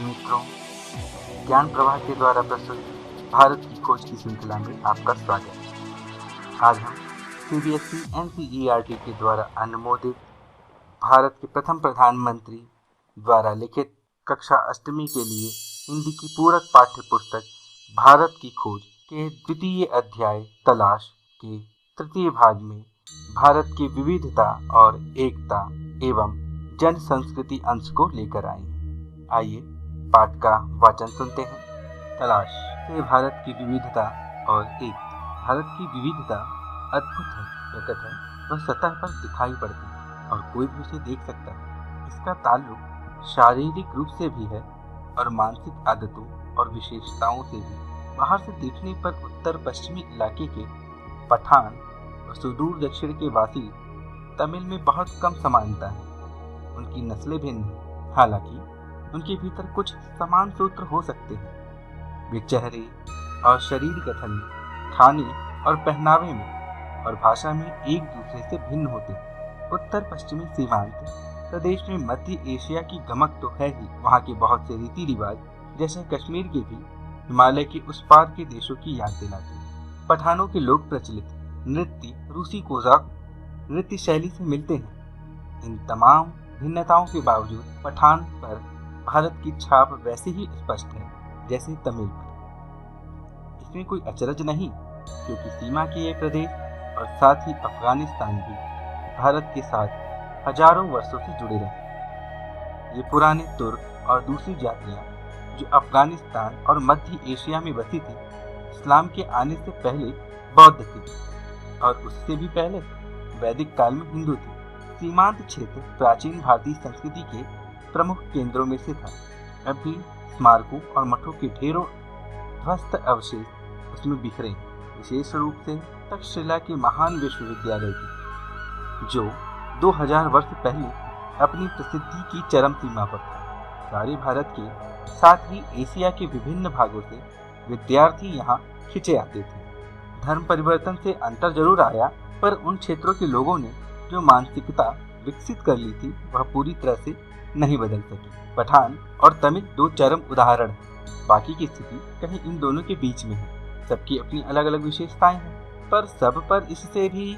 मित्रों, ज्ञान प्रवाह के द्वारा प्रस्तुत भारत की खोज की श्रृंखला में आपका स्वागत है। आज हम CBSE NCERT के द्वारा अनुमोदित भारत के प्रथम प्रधानमंत्री द्वारा लिखित कक्षा अष्टमी के लिए हिंदी की पूरक पाठ्य पुस्तक भारत की खोज के द्वितीय अध्याय तलाश के तृतीय भाग में भारत की विविधता और एकता एवं जन संस्कृति अंश को लेकर आए हैं। आइए पाठ का वाचन सुनते हैं। तलाश से भारत की विविधता और एकता। भारत की विविधता अद्भुत है, प्रकट है, वह सतह पर दिखाई पड़ती है और कोई भी उसे देख सकता है। इसका ताल्लुक शारीरिक रूप से भी है और मानसिक आदतों और विशेषताओं से भी। बाहर से देखने पर उत्तर पश्चिमी इलाके के पठान और सुदूर दक्षिण के वासी तमिल में बहुत कम समानता है। उनकी नस्लें भिन्न हैं, हालांकि उनके भीतर कुछ समान सूत्र हो सकते हैं। वे चेहरे और शरीर गठन में, खाने और पहनावे में और भाषा में एक दूसरे से भिन्न होते हैं। उत्तर पश्चिमी सीमांत प्रदेश में मध्य एशिया की गमक तो है ही, वहाँ के बहुत से रीति रिवाज जैसे कश्मीर के भी हिमालय के उस पार के देशों की याद दिलाते हैं। पठानों के लोक प्रचलित नृत्य रूसी कोज़ाक नृत्य शैली से मिलते हैं। इन तमाम भिन्नताओं के बावजूद पठान पर भारत की छाप वैसे ही स्पष्ट है जैसे तमिल पर। इसमें कोई अचरज नहीं, क्योंकि सीमा के ये प्रदेश और साथ ही अफगानिस्तान भी भारत के साथ हजारों वर्षों से जुड़े रहे। ये पुराने तुर्क और दूसरी जातियां जो अफगानिस्तान और मध्य एशिया में बसी थी, इस्लाम के आने से पहले बौद्ध थी और उससे भी पहले वैदिक काल में हिंदू थी। सीमांत क्षेत्र प्राचीन भारतीय संस्कृति के प्रमुख केंद्रों में से था। अब भी स्मारकों और मठों के ढेरों ध्वस्त अवशेष उसमें बिखरे हैं। विशेष रूप से तक्षशिला के महान विश्वविद्यालय की, जो 2000 वर्ष पहले अपनी प्रसिद्धि की चरम सीमा पर था। सारे भारत के साथ ही एशिया के विभिन्न भागों से विद्यार्थी यहाँ खिंचे आते थे। धर्म परिवर्तन से अंतर जरूर आया, पर उन क्षेत्रों के लोगों ने जो मानसिकता विकसित कर ली थी वह पूरी तरह से नहीं बदल सकी। पठान और तमिल दो चरम उदाहरण हैं। बाकी की स्थिति कहीं इन दोनों के बीच में है। सबकी अपनी अलग अलग विशेषताएं हैं, पर सब पर इससे भी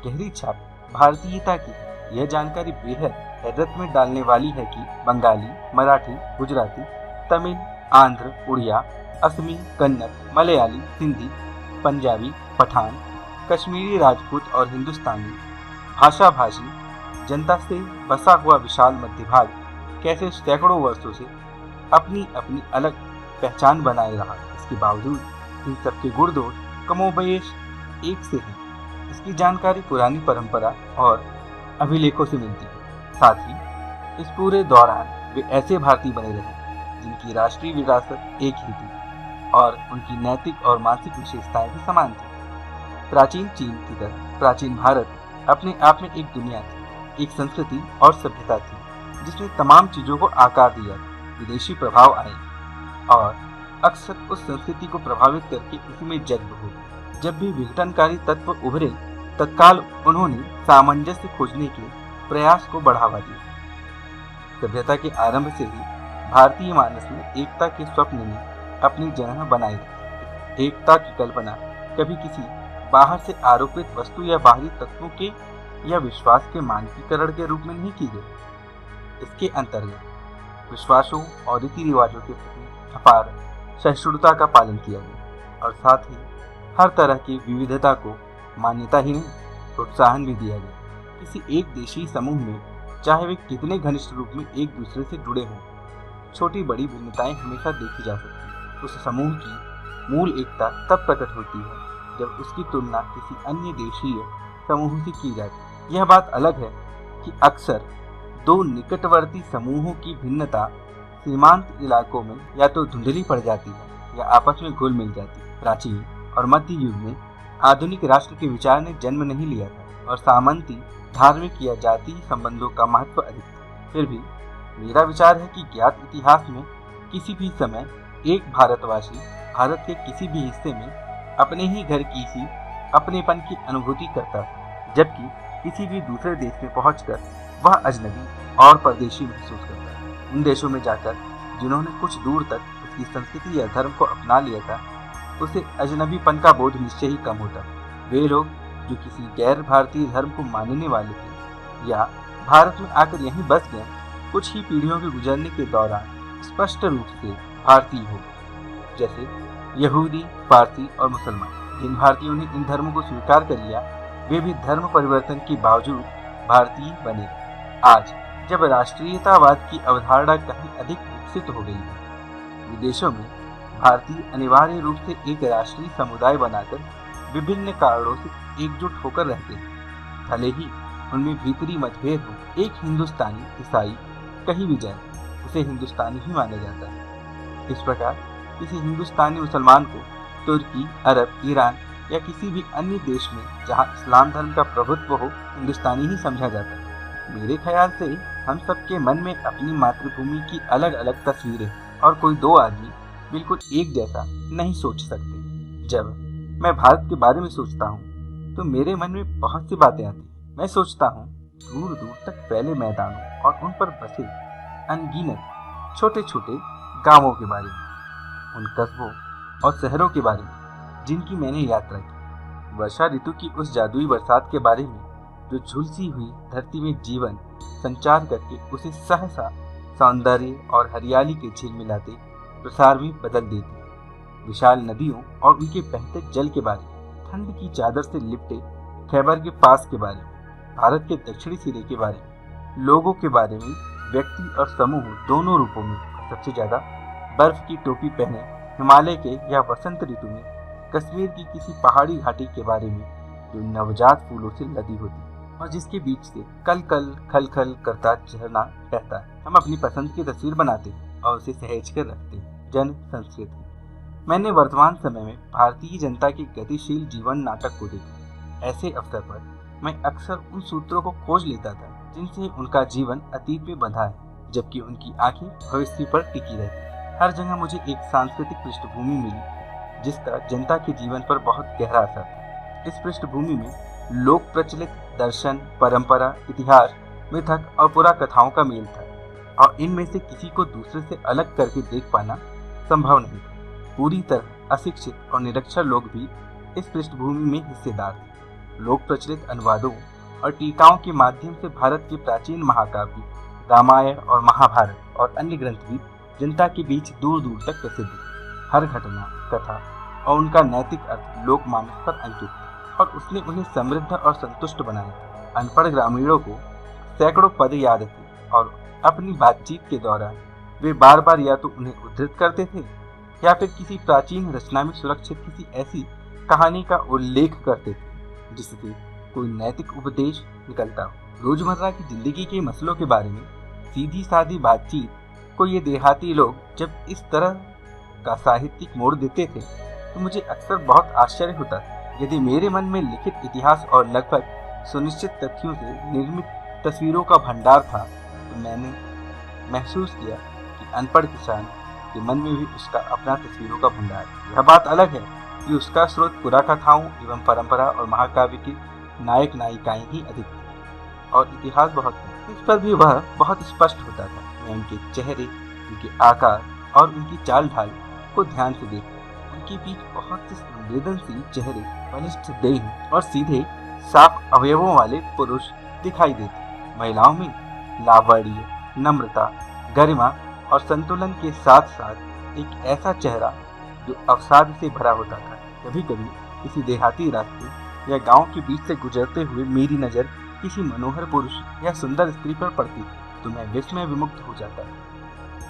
गहरी छाप भारतीयता की है। यह जानकारी बेहद हैरत में डालने वाली है कि बंगाली, मराठी, गुजराती, तमिल, आंध्र, उड़िया, असमी, कन्नड़, मलयाली, हिंदी, पंजाबी, पठान, कश्मीरी, राजपूत और हिंदुस्तानी भाषा भाषी जनता से बसा हुआ विशाल मध्य भाग कैसे सैकड़ों वर्षों से अपनी अपनी अलग पहचान बनाए रहा। इसके बावजूद इन सबके गुण-दोष कमोबेश एक से हैं। इसकी जानकारी पुरानी परंपरा और अभिलेखों से मिलती है। साथ ही इस पूरे दौरान वे ऐसे भारतीय बने रहे जिनकी राष्ट्रीय विरासत एक ही थी और उनकी नैतिक और मानसिक विशेषताएं भी समान थी। प्राचीन चीन की तरह प्राचीन भारत अपने आप में एक दुनिया थी, एक संस्कृति और सभ्यता थी जिसने तमाम चीजों को आकार दिया। विदेशी प्रभाव आए और अक्सर उस संस्कृति को प्रभावित करके उसी में जज्ब हो। जब भी विघटनकारी तत्व उभरे, तत्काल उन्होंने सामंजस्य खोजने के प्रयास को बढ़ावा दिया। सभ्यता के आरंभ से ही भारतीय मानस में एकता के स्वप्न ने अपनी जगह बनाई रखी। एकता की कल्पना कभी किसी बाहर से आरोपित वस्तु या बाहरी तत्वों के या विश्वास के मानकीकरण के रूप में नहीं की गई। इसके अंतर्गत विश्वासों और रीति रिवाजों के प्रति अपार सहिष्णुता का पालन किया गया और साथ ही हर तरह की विविधता को मान्यता ही नहीं प्रोत्साहन भी दिया गया। किसी एक देशी समूह में चाहे वे कितने घनिष्ठ रूप में एक दूसरे से जुड़े हों, छोटी बड़ी भिन्नताएं हमेशा देखी जा सकती। उस समूह की मूल एकता तब प्रकट होती है जब उसकी तुलना किसी अन्य देशीय समूह से की जाती। यह बात अलग है कि अक्सर दो निकटवर्ती समूहों की भिन्नता सीमांत इलाकों में या तो धुंधली पड़ जाती है या आपस में घुल मिल जाती है। प्राचीन और मध्य युग में आधुनिक राष्ट्र के विचार ने जन्म नहीं लिया था और सामंती धार्मिक या जातीय संबंधों का महत्व अधिक था। फिर भी मेरा विचार है कि ज्ञात इतिहास में किसी भी समय एक भारतवासी भारत के किसी भी हिस्से में अपने ही घर की सी अपनेपन की अनुभूति करता है, जबकि किसी भी दूसरे देश में पहुंचकर वह अजनबी और परदेशी महसूस करता है। उन देशों में जाकर जिन्होंने कुछ दूर तक उसकी संस्कृति या धर्म को अपना लिया था, उसे अजनबीपन का बोध निश्चय ही कम होता। वे लोग जो किसी गैर भारतीय धर्म को मानने वाले थे या भारत में आकर यहीं बस गए, कुछ ही पीढ़ियों के गुजरने के दौरान स्पष्ट रूप से भारतीय हो, जैसे यहूदी, पारसी और मुसलमान। जिन भारतीयों ने इन धर्मों को स्वीकार कर लिया, वे भी धर्म परिवर्तन के बावजूद भारतीय बने। आज जब राष्ट्रीयतावाद की अवधारणा कहीं अधिक विकसित हो गई है, विदेशों में भारतीय अनिवार्य रूप से एक राष्ट्रीय समुदाय बनाकर विभिन्न कारणों से एकजुट होकर रहते हैं। भले ही उनमें भीतरी मतभेद हो, एक हिंदुस्तानी ईसाई कहीं भी जाए, उसे हिंदुस्तानी ही माना जाता है। इस प्रकार किसी हिंदुस्तानी मुसलमान को तुर्की, अरब, ईरान या किसी भी अन्य देश में जहां इस्लाम धर्म का प्रभुत्व हो, हिंदुस्तानी ही समझा जाता है। मेरे ख्याल से हम सबके मन में अपनी मातृभूमि की अलग अलग तस्वीरें, और कोई दो आदमी बिल्कुल एक जैसा नहीं सोच सकते। जब मैं भारत के बारे में सोचता हूँ तो मेरे मन में बहुत सी बातें आती। मैं सोचता हूँ दूर दूर तक फैले मैदानों और उन पर बसे अनगिनत छोटे छोटे गांवों के बारे में, उन कस्बों और शहरों के बारे में जिनकी मैंने यात्रा की, वर्षा ऋतु की उस जादुई बरसात के बारे में जो झुलसी हुई धरती में जीवन संचार करके उसे सहसा सौंदर्य और हरियाली के झिलमिलाते प्रसार में बदल देती है, विशाल नदियों और उनके बहते जल के बारे में, ठंड की चादर से लिपटे खैबर के पास के बारे में, भारत के दक्षिणी सिरे के बारे में, लोगों के बारे में, व्यक्ति और समूह दोनों रूपों में, सबसे ज्यादा बर्फ की टोपी पहने हिमालय के या वसंत ऋतु में कश्मीर की किसी पहाड़ी घाटी के बारे में जो नवजात फूलों से लदी होती और जिसके बीच से कल कल खल खल करता झरना रहता है। हम अपनी पसंद की तस्वीर बनाते हैं और उसे सहेज कर रखते हैं। जन संस्कृति। मैंने वर्तमान समय में भारतीय जनता के गतिशील जीवन नाटक को देखा। ऐसे अवसर पर मैं अक्सर उन सूत्रों को खोज लेता था जिनसे उनका जीवन अतीत में बंधा है, जबकि उनकी आंखें भविष्य पर टिकी रहती। हर जगह मुझे एक सांस्कृतिक पृष्ठभूमि मिली जिसका जनता के जीवन पर बहुत गहरा असर था। इस पृष्ठभूमि में लोक प्रचलित दर्शन, परंपरा, इतिहास, मिथक और पुरा कथाओं का मेल था, और इनमें से किसी को दूसरे से अलग करके देख पाना संभव नहीं था। पूरी तरह अशिक्षित और निरक्षर लोग भी इस पृष्ठभूमि में हिस्सेदार थे। लोक प्रचलित अनुवादों और टीकाओं के माध्यम से भारत के प्राचीन महाकाव्य रामायण और महाभारत और अन्य ग्रंथ भी जनता के बीच दूर दूर तक प्रसिद्ध थे। हर घटना, कथा और उनका नैतिक अर्थ लोकमानस पर अंकित था और उसने उन्हें समृद्ध और संतुष्ट बनाया। अनपढ़ ग्रामीणों को सैकड़ों पद याद थे और अपनी बातचीत के दौरान वे बार बार या तो उन्हें उद्धृत करते थे या फिर किसी प्राचीन रचना में सुरक्षित किसी ऐसी कहानी का उल्लेख करते थे जिससे कोई नैतिक उपदेश निकलता हो। रोजमर्रा की जिंदगी के मसलों के बारे में सीधी सादी बातचीत को ये देहाती लोग जब इस तरह का साहित्यिक मोड़ देते थे तो मुझे अक्सर बहुत आश्चर्य होता था। यदि मेरे मन में लिखित इतिहास और लगभग सुनिश्चित तथ्यों से निर्मित तस्वीरों का भंडार था तो मैंने महसूस किया कि अनपढ़ किसान के मन में भी उसका अपना तस्वीरों का भंडार है। यह बात अलग है कि उसका स्रोत पुरा कथाओं एवं परंपरा और महाकाव्य के नायक नायिकाएं ही अधिक थी और इतिहास बहुत था। इस पर भी वह बहुत स्पष्ट होता था। मैं उनके चेहरे, उनके आकार और उनकी चाल ढाल को ध्यान से देखा। उनके बीच बहुत से संवेदनशील चेहरे, बलिष्ठ देह और सीधे साफ अवयवों वाले पुरुष दिखाई देते। महिलाओं में लावण्य, नम्रता, गरिमा और संतुलन के साथ साथ एक ऐसा चेहरा जो अवसाद से भरा होता था। कभी कभी किसी देहाती रास्ते या गांव के बीच से गुजरते हुए मेरी नज़र किसी मनोहर पुरुष या सुंदर स्त्री पर पड़ती तो मैं विस्मय विमुक्त हो जाता।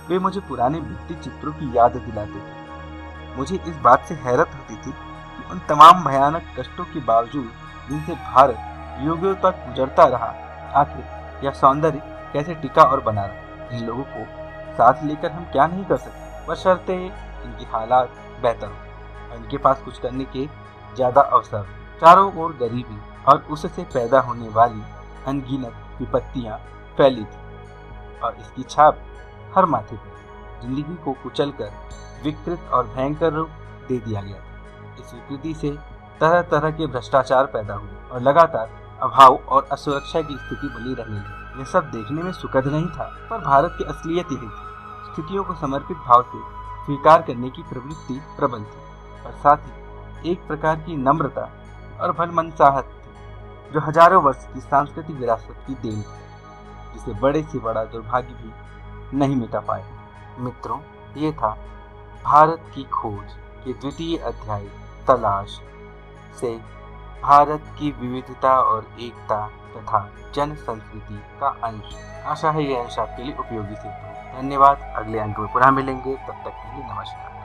वे मुझे पुराने भित्ति चित्रों की याद दिलाते थे। मुझे इस बात से हैरत होती थी कि उन तमाम भयानक कष्टों के बावजूद जिनसे भारत युगों तक गुजरता रहा, आखिर यह सौंदर्य कैसे टिका और बना रहा। इन लोगों को साथ लेकर हम क्या नहीं कर सकते, बशर्ते इनकी हालात बेहतर हो और इनके पास कुछ करने के ज़्यादा अवसर। चारों ओर गरीबी और उससे पैदा होने वाली अनगिनत विपत्तियाँ फैली थी और इसकी छाप हर माथे पर जिंदगी को कुचल कर विकृत और भयंकर रूप दे दिया गया था। इस विकृति से तरह तरह के भ्रष्टाचार पैदा हुए और लगातार अभाव और असुरक्षा की स्थिति बनी रहने लगी। यह सब देखने में सुखद नहीं था, पर भारत की असलियत यही थी। परिस्थितियों को समर्पित भाव से स्वीकार करने की प्रवृत्ति प्रबल थी, और साथ ही एक प्रकार की नम्रता और भलमनसाहत थी जो हजारों वर्ष की सांस्कृतिक विरासत की देन थी, जिसे बड़े से बड़ा दुर्भाग्य भी नहीं मिटा पाए। मित्रों, ये था भारत की खोज के द्वितीय अध्याय तलाश से भारत की विविधता और एकता तथा जन संस्कृति का अंश। आशा है यह अंश आपके लिए उपयोगी सिद्ध हो। धन्यवाद। अगले अंक में पुनः मिलेंगे, तब तक के लिए नमस्कार।